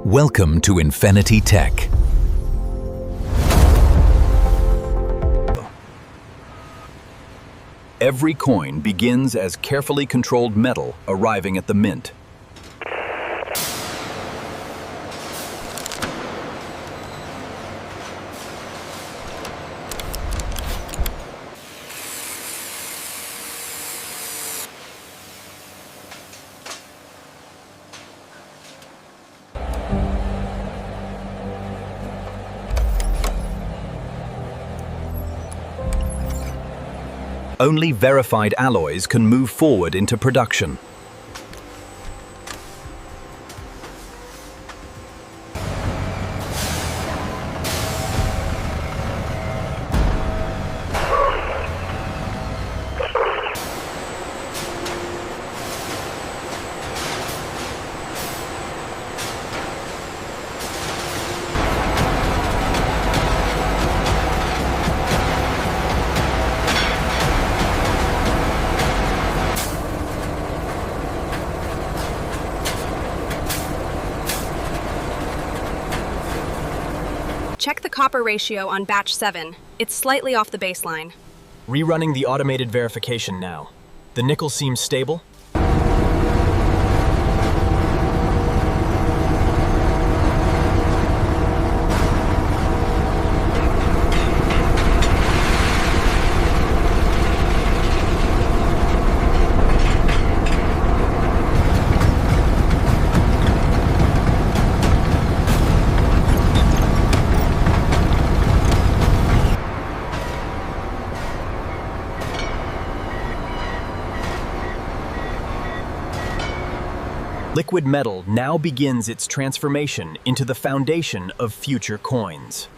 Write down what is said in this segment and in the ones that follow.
Welcome to Infinity Tech. Every coin begins as carefully controlled metal arriving at the mint. Only verified alloys can move forward into production. Check the copper ratio on batch 7. It's slightly off the baseline. Rerunning the automated verification now. The nickel seems stable. Liquid metal now begins its transformation into the foundation of future coins.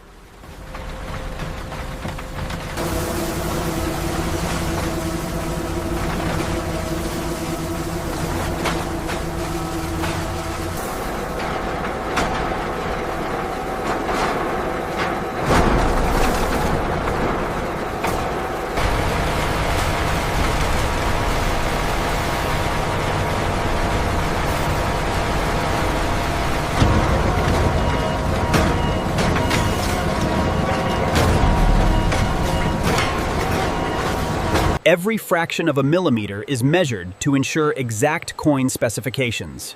Every fraction of a millimeter is measured to ensure exact coin specifications.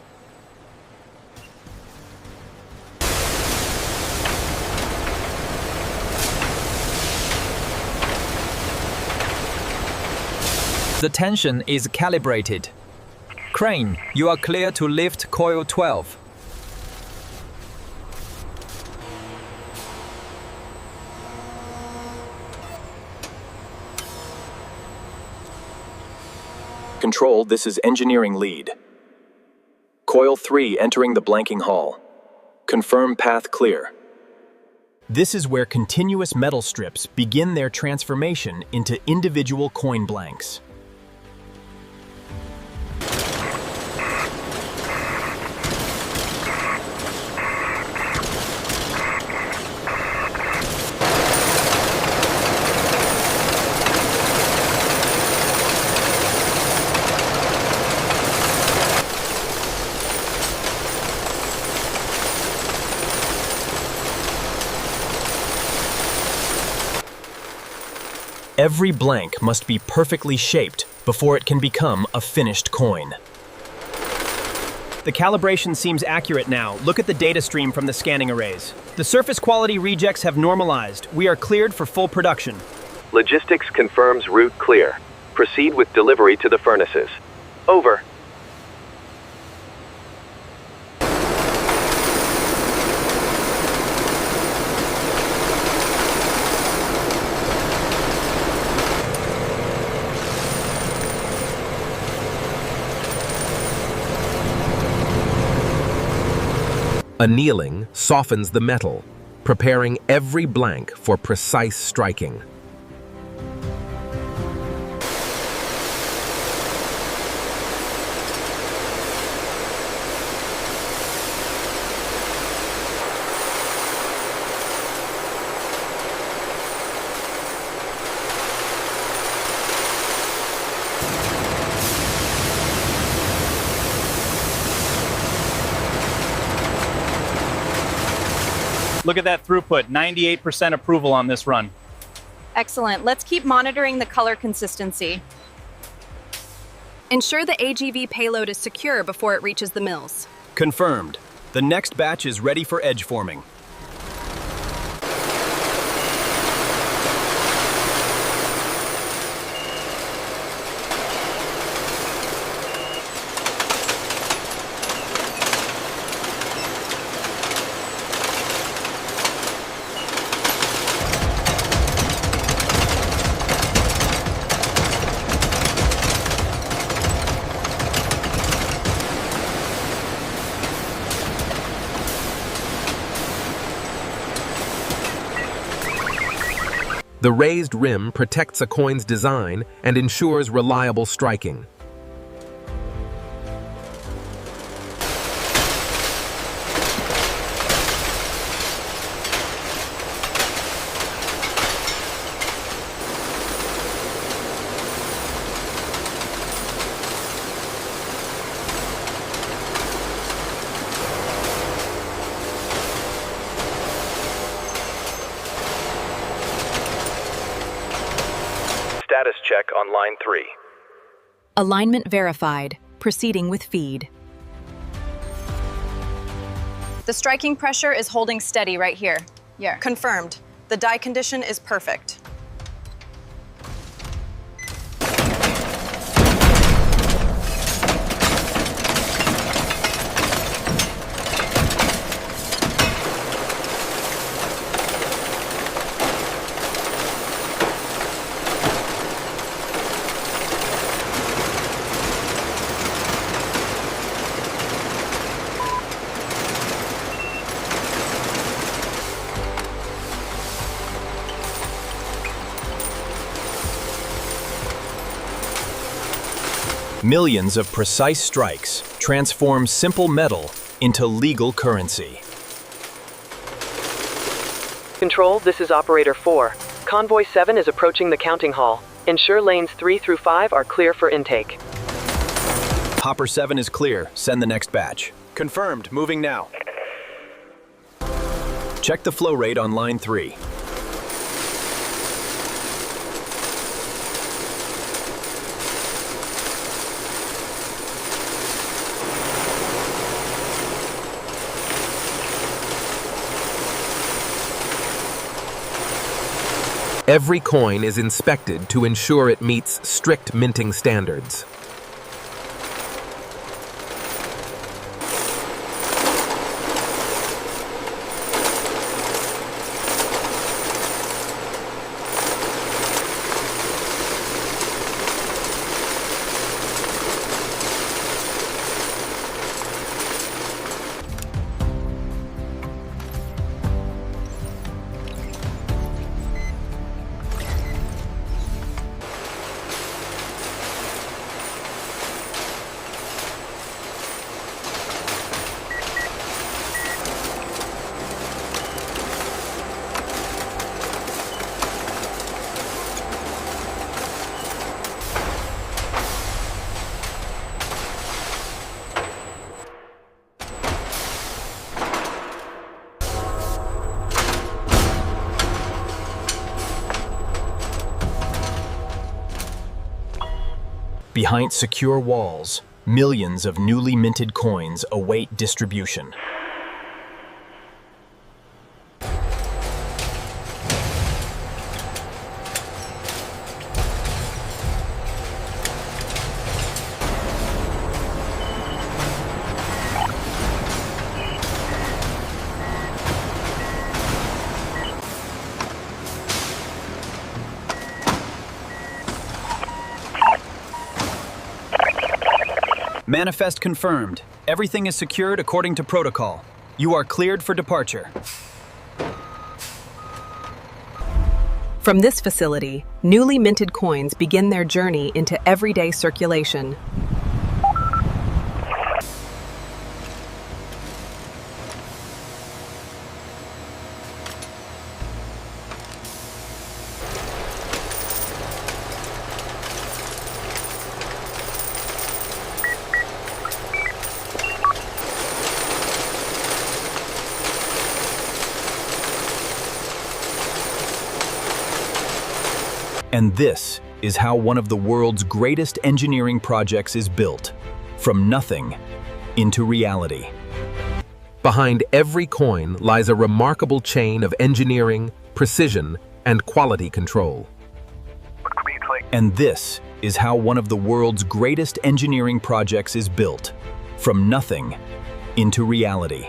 The tension is calibrated. Crane, you are clear to lift coil 12. Control, this is engineering lead. Coil 3 entering the blanking hall. Confirm path clear. This is where continuous metal strips begin their transformation into individual coin blanks. Every blank must be perfectly shaped before it can become a finished coin. The calibration seems accurate now. Look at the data stream from the scanning arrays. The surface quality rejects have normalized. We are cleared for full production. Logistics confirms route clear. Proceed with delivery to the furnaces. Over. Annealing softens the metal, preparing every blank for precise striking. Look at that throughput, 98% approval on this run. Excellent. Let's keep monitoring the color consistency. Ensure the AGV payload is secure before it reaches the mills. Confirmed. The next batch is ready for edge forming. The raised rim protects a coin's design and ensures reliable striking. Status check on line 3. Alignment verified. Proceeding with feed. The striking pressure is holding steady right here. Yeah. Confirmed. The die condition is perfect. Millions of precise strikes transform simple metal into legal currency. Control, this is Operator 4. Convoy 7 is approaching the counting hall. Ensure lanes 3 through 5 are clear for intake. Hopper 7 is clear. Send the next batch. Confirmed. Moving now. Check the flow rate on line 3. Every coin is inspected to ensure it meets strict minting standards. Behind secure walls, millions of newly minted coins await distribution. Manifest confirmed. Everything is secured according to protocol. You are cleared for departure. From this facility, newly minted coins begin their journey into everyday circulation. And this is how one of the world's greatest engineering projects is built, from nothing into reality. Behind every coin lies a remarkable chain of engineering, precision, and quality control. And this is how one of the world's greatest engineering projects is built, from nothing into reality.